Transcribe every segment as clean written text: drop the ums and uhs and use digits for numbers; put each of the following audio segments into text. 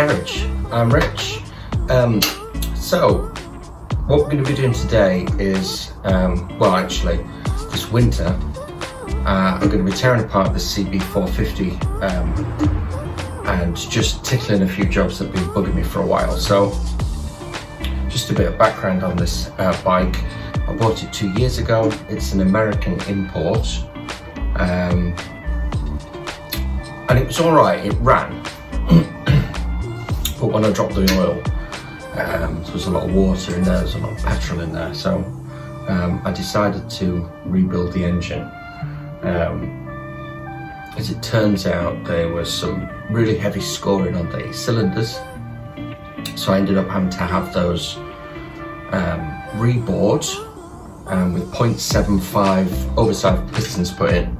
garage. I'm Rich. So what we're going to be doing today is, well actually this winter, I'm going to be tearing apart the CB450 and just tickling a few jobs that have been bugging me for a while. So just a bit of background on this bike. I bought it 2 years ago. It's an American import, and it was alright, it ran. But when I dropped the oil, there was a lot of water in there, there was a lot of petrol in there, so I decided to rebuild the engine. As it turns out, there was some really heavy scoring on the cylinders, so I ended up having to have those rebored with 0.75 oversized pistons put in.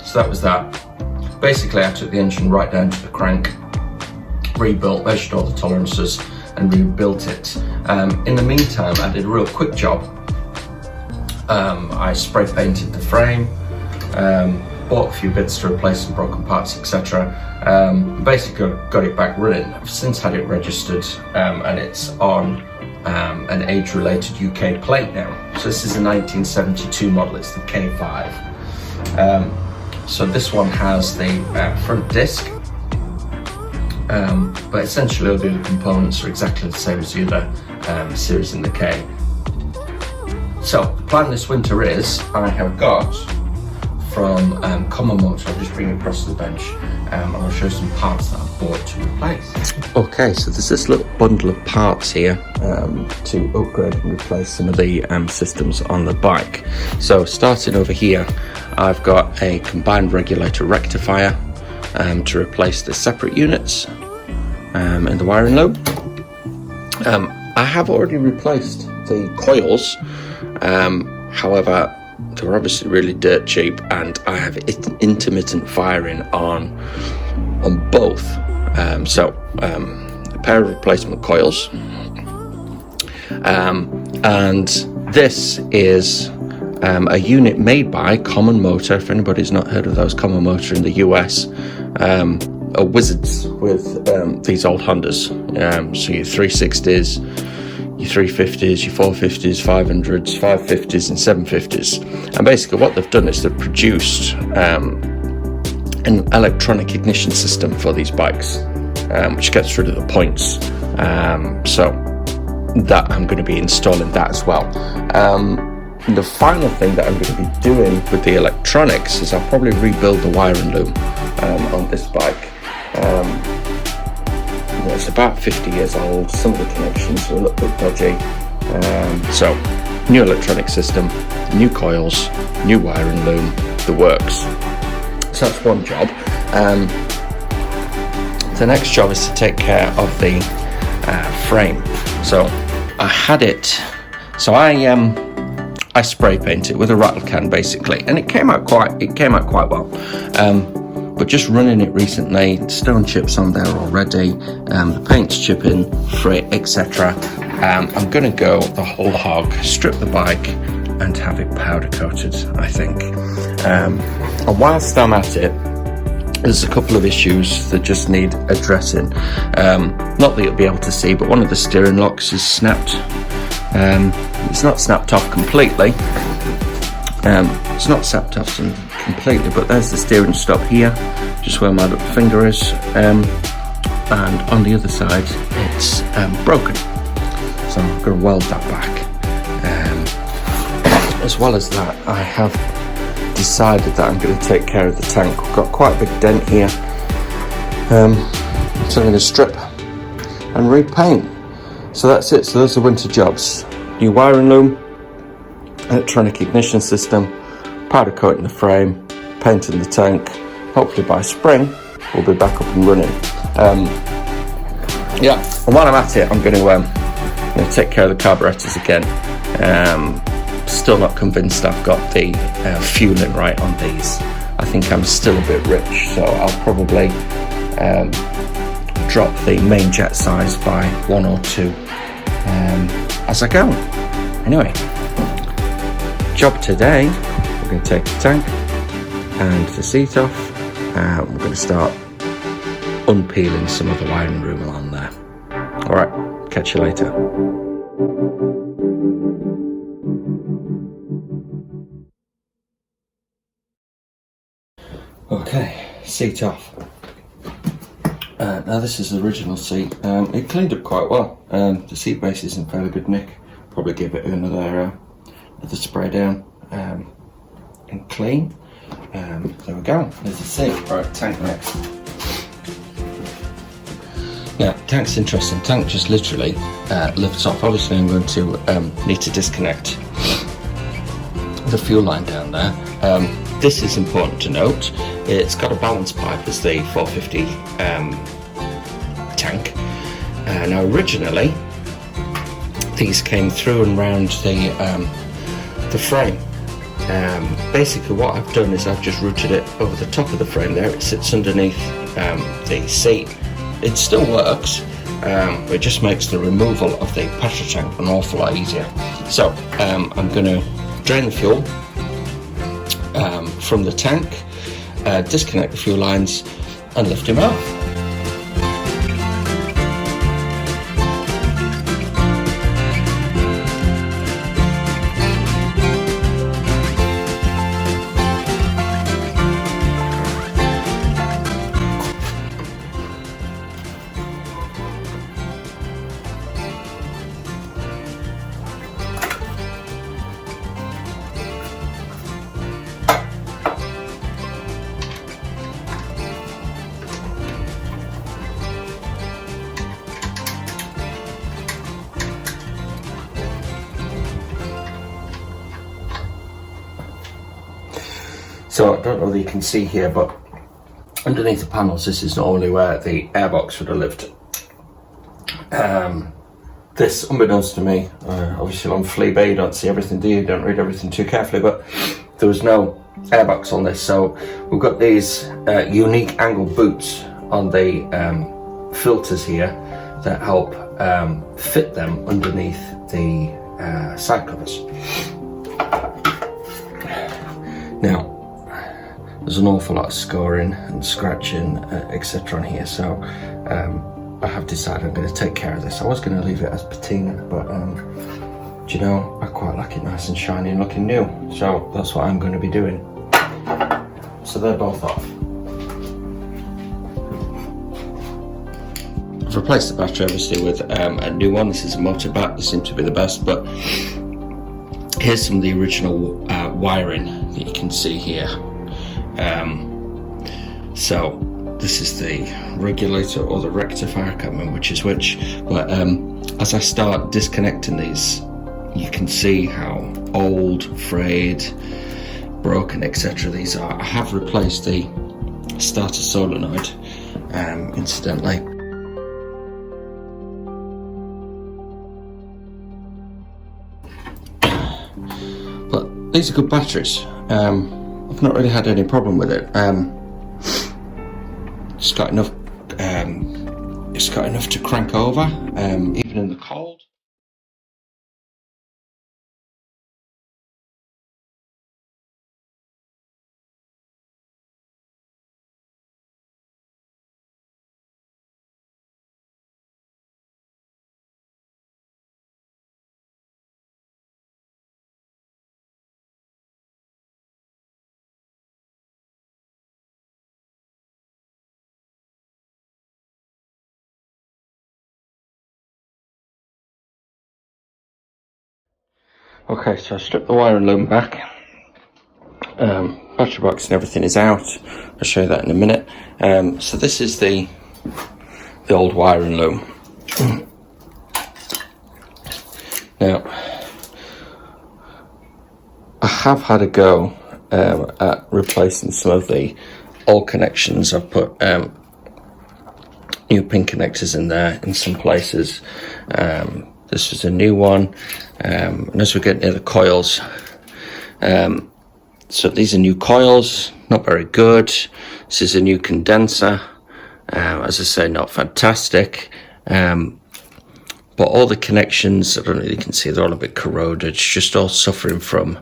So that was that. Basically, I took the engine right down to the crank, rebuilt, measured all the tolerances and rebuilt it. In the meantime, I did a real quick job. I spray painted the frame, bought a few bits to replace some broken parts, etc. Basically got it back running. I've since had it registered, and it's on an age-related UK plate now. So this is a 1972 model, it's the K5. So this one has the front disc, but essentially all the other components are exactly the same as the other series in the K. So the plan this winter is, I have got from Common Motor, I'll just bring it across to the bench, and I'll show some parts that I've bought to replace. Okay, so there's this little bundle of parts here to upgrade and replace some of the systems on the bike. So starting over here, I've got a combined regulator rectifier to replace the separate units in the wiring loop. I have already replaced the coils, however they were obviously really dirt cheap, and I have intermittent firing on both. So a pair of replacement coils, and this is a unit made by Common Motor. If anybody's not heard of those, Common Motor in the US are wizards with these old Hondas. So your 360s, your 350s, your 450s, 500s, 550s and 750s. And basically what they've done is they've produced an electronic ignition system for these bikes, which gets rid of the points. So that I'm going to be installing that as well. The final thing that I'm going to be doing with the electronics is I'll probably rebuild the wiring loom on this bike. It's about 50 years old, some of the connections are a little bit dodgy. So new electronic system, new coils, new wiring loom, the works. So that's one job. The next job is to take care of the frame. So I had it, so I spray paint it with a rattle can basically, and it came out quite well. But just running it recently, stone chips on there already, the paint's chipping, frit, etc. I'm gonna go the whole hog, strip the bike and have it powder coated, I think. And whilst I'm at it, there's a couple of issues that just need addressing. Not that you'll be able to see, but one of the steering locks is snapped. It's not snapped off completely. It's not snapped off completely, but there's the steering stop here, just where my little finger is, and on the other side it's broken. So I'm going to weld that back. As well as that, I have decided that I'm going to take care of the tank. We've got quite a big dent here, so I'm going to strip and repaint. So that's it. So those are winter jobs: new wiring loom, electronic ignition system, powder coating the frame, painting the tank. Hopefully by spring we'll be back up and running. Yeah, and while I'm at it, I'm going to take care of the carburetors again. Still not convinced I've got the fueling right on these. I think I'm still a bit rich, so I'll probably drop the main jet size by 1 or 2 as I go. Anyway, job today, we're going to take the tank and the seat off. We're going to start unpeeling some of the wiring room along there. Alright, catch you later. Okay, seat off. Now this is the original seat. It cleaned up quite well. The seat base is in fairly good nick. Probably give it another spray down and clean. There we go, there's the seat. Right, tank next. Now, tank's interesting. Tank just literally lifts off. Obviously I'm going to need to disconnect the fuel line down there. This is important to note. It's got a balance pipe as the 450 tank. Now originally these came through and round the frame. Basically what I've done is I've just routed it over the top of the frame there. It sits underneath the seat. It still works, it just makes the removal of the petrol tank an awful lot easier. So I'm going to drain the fuel from the tank, disconnect the fuel lines and lift him off. So I don't know whether you can see here, but underneath the panels, this is normally where the airbox would have lived. This, unbeknownst to me, obviously on Fleabay you don't see everything, do you? You don't read everything too carefully, but there was no airbox on this. So we've got these unique angle boots on the filters here that help fit them underneath the side covers. Now, there's an awful lot of scoring and scratching, etc. on here, so I have decided I'm going to take care of this. I was going to leave it as patina, but do you know, I quite like it nice and shiny and looking new, so that's what I'm going to be doing. So they're both off. I've replaced the battery obviously with a new one. This is a motor bat. This seems to be the best, but here's some of the original wiring that you can see here. So this is the regulator or the rectifier, I can't remember which is which, but as I start disconnecting these, you can see how old, frayed, broken, etc. these are. I have replaced the starter solenoid, incidentally. But these are good batteries. I've not really had any problem with it. It's got enough. It's got enough to crank over, even in the cold. Okay, so I stripped the wire and loom back. Battery box and everything is out. I'll show you that in a minute. So this is the old wire and loom. Now, I have had a go at replacing some of the old connections. I've put new pin connectors in there in some places. This was a new one, and as we get near the coils, so these are new coils, not very good. This is a new condenser, as I say, not fantastic, but all the connections, I don't know if you can see, they're all a bit corroded. It's just all suffering from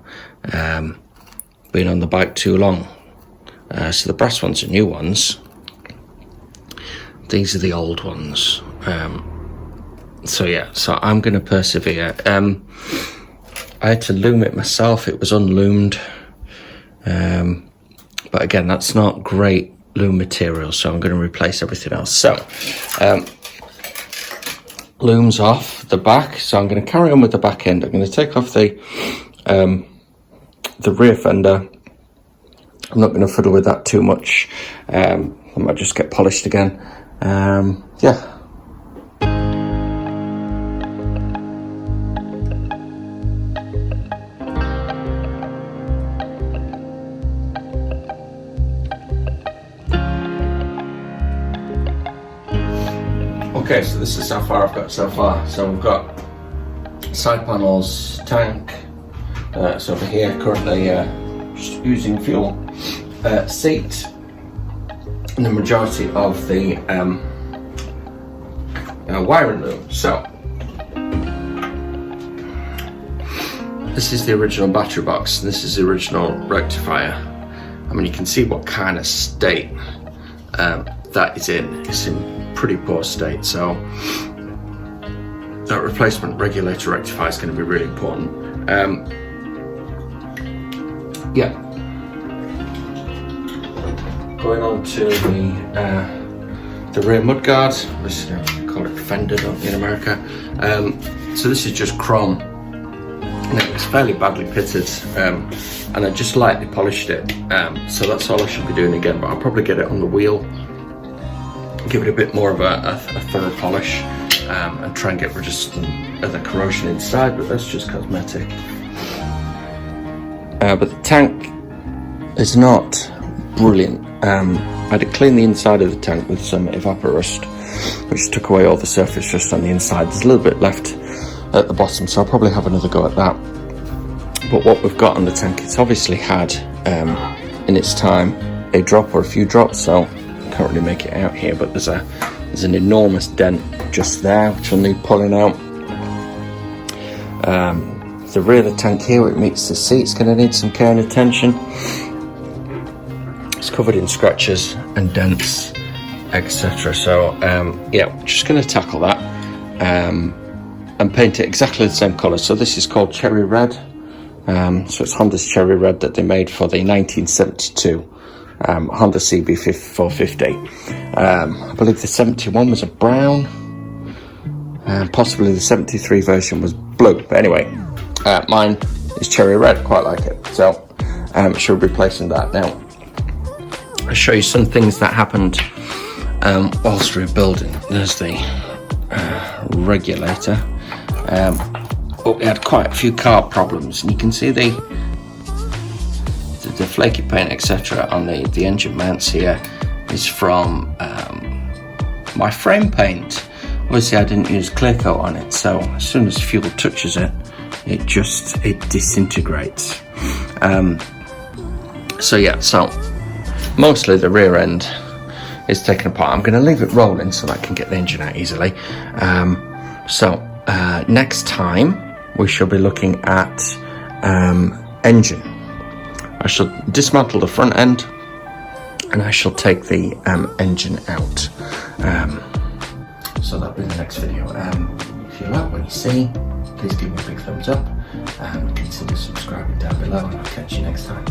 being on the bike too long. So the brass ones are new ones, these are the old ones. So yeah, so I'm going to persevere. I had to loom it myself. It was unloomed. But again, that's not great loom material, so I'm going to replace everything else. So, looms off the back. So I'm going to carry on with the back end. I'm going to take off the rear fender. I'm not going to fiddle with that too much. I might just get polished again. Yeah. Okay, so this is how far I've got so far. So we've got side panels, tank, so over here currently just using fuel, seat, and the majority of the wiring loom. So this is the original battery box, this is the original rectifier. I mean, you can see what kind of state that is in. It's in pretty poor state, so that replacement regulator rectifier is going to be really important. Yeah, going on to the rear mudguard. This is, call it fender, don't you, in America. So this is just chrome, and it's fairly badly pitted, and I just lightly polished it, so that's all I should be doing again, but I'll probably get it on the wheel, give it a bit more of a thorough polish, and try and get rid of some of the corrosion inside, but that's just cosmetic. But the tank is not brilliant. I had to clean the inside of the tank with some evaporust, which took away all the surface rust on the inside. There's a little bit left at the bottom, so I'll probably have another go at that. But what we've got on the tank, it's obviously had in its time a drop or a few drops, so can't really make it out here, but there's an enormous dent just there which will need pulling out. The rear of the tank here, where it meets the seat, is going to need some care and attention. It's covered in scratches and dents, etc. So yeah, we're just going to tackle that and paint it exactly the same colour. So this is called Cherry Red. So it's Honda's Cherry Red that they made for the 1972 Honda CB450. I believe the 71 was a brown, and possibly the 73 version was blue. But anyway, mine is cherry red, quite like it. So should be replacing that now. I'll show you some things that happened whilst rebuilding. There's the regulator. But we had quite a few carb problems, and you can see the flaky paint, etc. on the engine mounts here is from my frame paint. Obviously I didn't use clear coat on it, so as soon as fuel touches it, it disintegrates. So yeah, so mostly the rear end is taken apart. I'm going to leave it rolling so that I can get the engine out easily. Next time we shall be looking at engine. I shall dismantle the front end and I shall take the engine out. So that'll be the next video. If you like what you see, please give me a big thumbs up and consider subscribing down below, and I'll catch you next time.